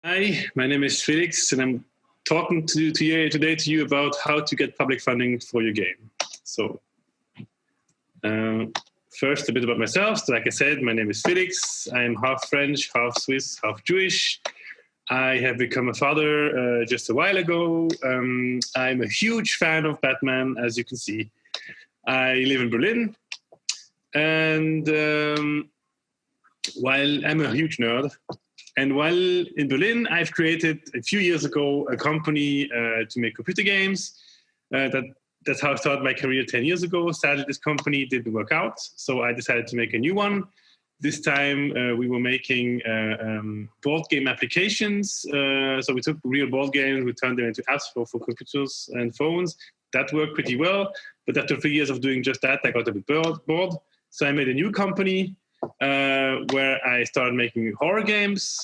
Hi, my name is Felix, and I'm talking today to you about how to get public funding for your game. So, first, a bit about myself. So, like I said, my name is Felix. I'm half French, half Swiss, half Jewish. I have become a father just a while ago. I'm a huge fan of Batman, as you can see. I live in Berlin, and while I'm a huge nerd, and while in Berlin, I've created a few years ago a company to make computer games. That's how I started my career 10 years ago. Sadly, this company didn't work out, so I decided to make a new one. This time, we were making board game applications. So we took real board games, we turned them into apps for computers and phones. That worked pretty well, but after 3 years of doing just that, I got a bit bored. So I made a new company where I started making horror games,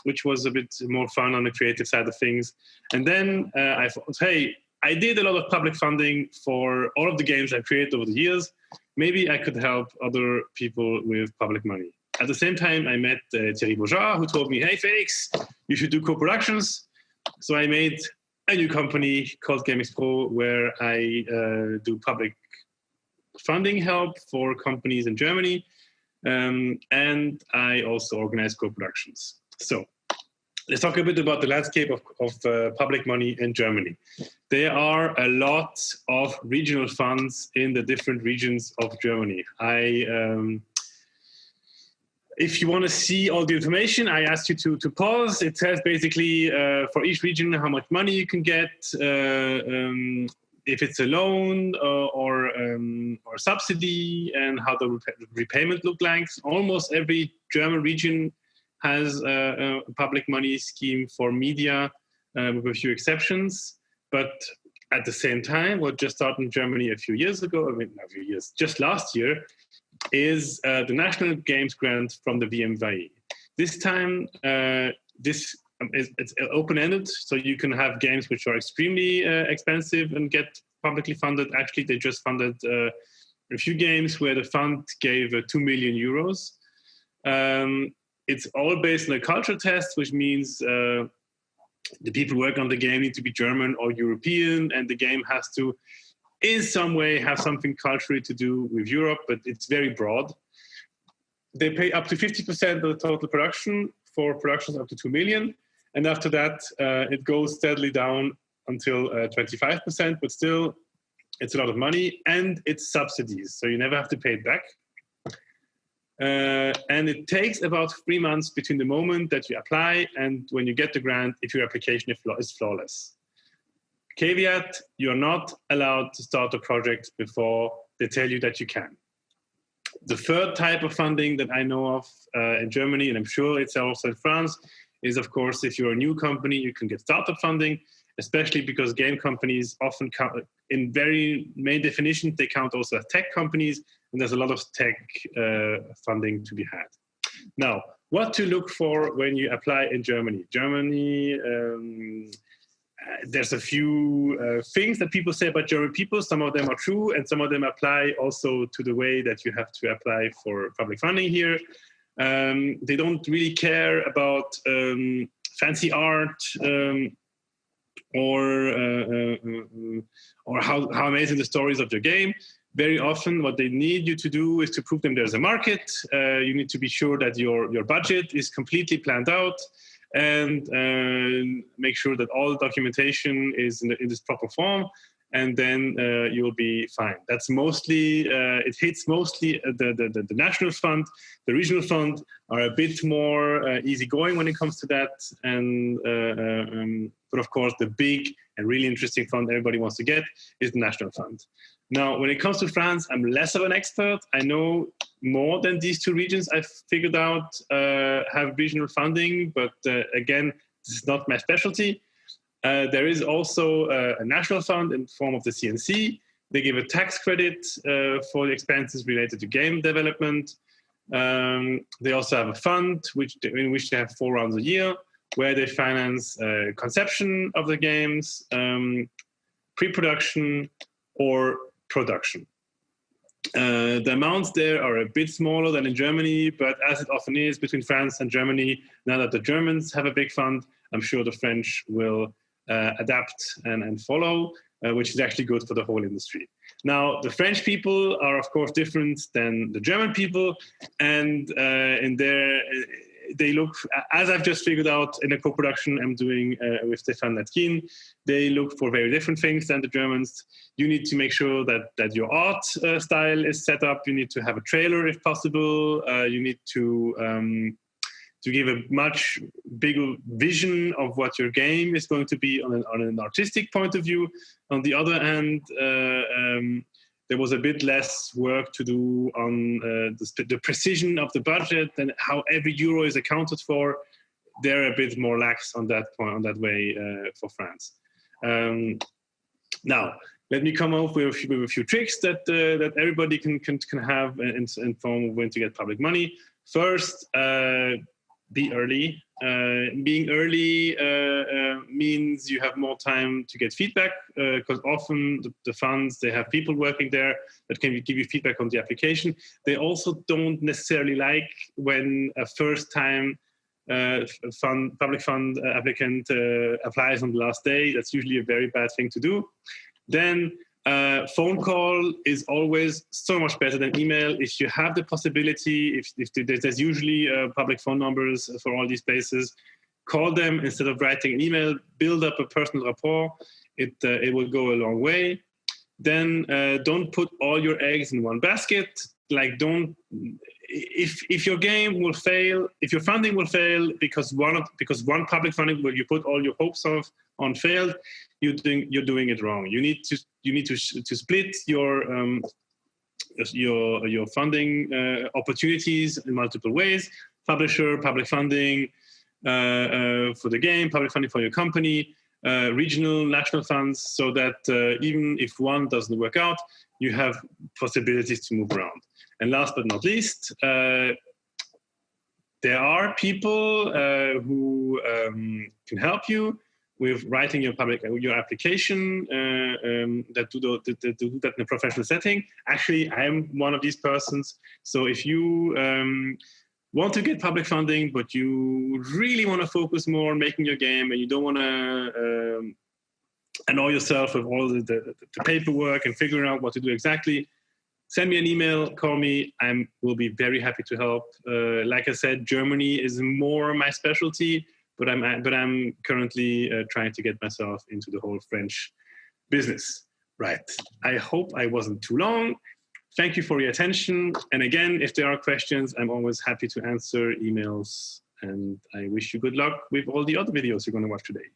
which was a bit more fun on the creative side of things. And then I thought, hey, I did a lot of public funding for all of the games I created over the years. Maybe I could help other people with public money. At the same time, I met Thierry Bourgeat, who told me, hey, Felix, you should do co-productions. So I made a new company called Gameexpro, where I do public funding help for companies in Germany. And I also organize co-productions. So let's talk a bit about the landscape of public money in Germany. There are a lot of regional funds in the different regions of Germany. If you want to see all the information, I ask you to pause. It says basically for each region how much money you can get, if it's a loan or subsidy, and how the repayment look like. Almost every German region has a public money scheme for media, with a few exceptions. But at the same time, what just started in Germany a few years ago, just last year, is the National Games Grant from the VMVI. This time, it's open-ended, so you can have games which are extremely expensive and get publicly funded. Actually, they just funded a few games where the fund gave 2 million euros. It's all based on a culture test, which means the people working on the game need to be German or European, and the game has to, in some way, have something culturally to do with Europe, but it's very broad. They pay up to 50% of the total production for productions up to 2 million. And after that, it goes steadily down until 25%, but still, it's a lot of money, and it's subsidies, so you never have to pay it back. And it takes about 3 months between the moment that you apply and when you get the grant, if your application is flawless. Caveat, you're not allowed to start a project before they tell you that you can. The third type of funding that I know of in Germany, and I'm sure it's also in France, is, of course, if you're a new company, you can get startup funding, especially because game companies often count, in very main definition, they count also as tech companies, and there's a lot of tech funding to be had. Now, what to look for when you apply in Germany? There's a few things that people say about German people. Some of them are true, and some of them apply also to the way that you have to apply for public funding here. They don't really care about fancy art or how amazing the stories of your game. Very often, what they need you to do is to prove them there's a market. You need to be sure that your budget is completely planned out, and make sure that all the documentation is in this proper form, and then you'll be fine. That's mostly, it hits mostly the national fund. The regional fund are a bit more easygoing when it comes to that, but of course the big and really interesting fund everybody wants to get is the national fund. Now, when it comes to France, I'm less of an expert. I know more than these two regions I've figured out have regional funding, but again, this is not my specialty. There is also a national fund in the form of the CNC. They give a tax credit for the expenses related to game development. They also have a fund in which they have 4 rounds a year, where they finance conception of the games, pre-production, or production. The amounts there are a bit smaller than in Germany, but as it often is between France and Germany, now that the Germans have a big fund, I'm sure the French will adapt and follow, which is actually good for the whole industry. Now, the French people are, of course, different than the German people, and they look, as I've just figured out in a co-production I'm doing with Stefan Latkin, they look for very different things than the Germans. You need to make sure that your art style is set up. You need to have a trailer if possible. You need to give a much bigger vision of what your game is going to be on an artistic point of view. On the other hand, there was a bit less work to do on the precision of the budget and how every euro is accounted for. They're a bit more lax on that point, on that way for France. Now, let me come up with a few tricks that everybody can have in form of when to get public money. First, be early. Being early means you have more time to get feedback, because often the funds, they have people working there that can give you feedback on the application. They also don't necessarily like when a first-time public fund applicant applies on the last day. That's usually a very bad thing to do. Then phone call is always so much better than email. If you have the possibility, if there's usually public phone numbers for all these places, call them instead of writing an email. Build up a personal rapport. It will go a long way. Then don't put all your eggs in one basket. Like if your game will fail, if your funding will fail because one public funding where you put all your hopes on failed, you're doing it wrong. You need to split your funding opportunities in multiple ways: publisher, public funding for the game, public funding for your company, regional, national funds, so that even if one doesn't work out, you have possibilities to move around. And last but not least, there are people who can help you with writing your application that do that in a professional setting. Actually, I'm one of these persons. So if you want to get public funding, but you really want to focus more on making your game, and you don't want to annoy yourself with all the paperwork and figuring out what to do exactly, send me an email, call me. I will be very happy to help. Like I said, Germany is more my specialty, but I'm currently trying to get myself into the whole French business. Right. I hope I wasn't too long. Thank you for your attention. And again, if there are questions, I'm always happy to answer emails. And I wish you good luck with all the other videos you're going to watch today.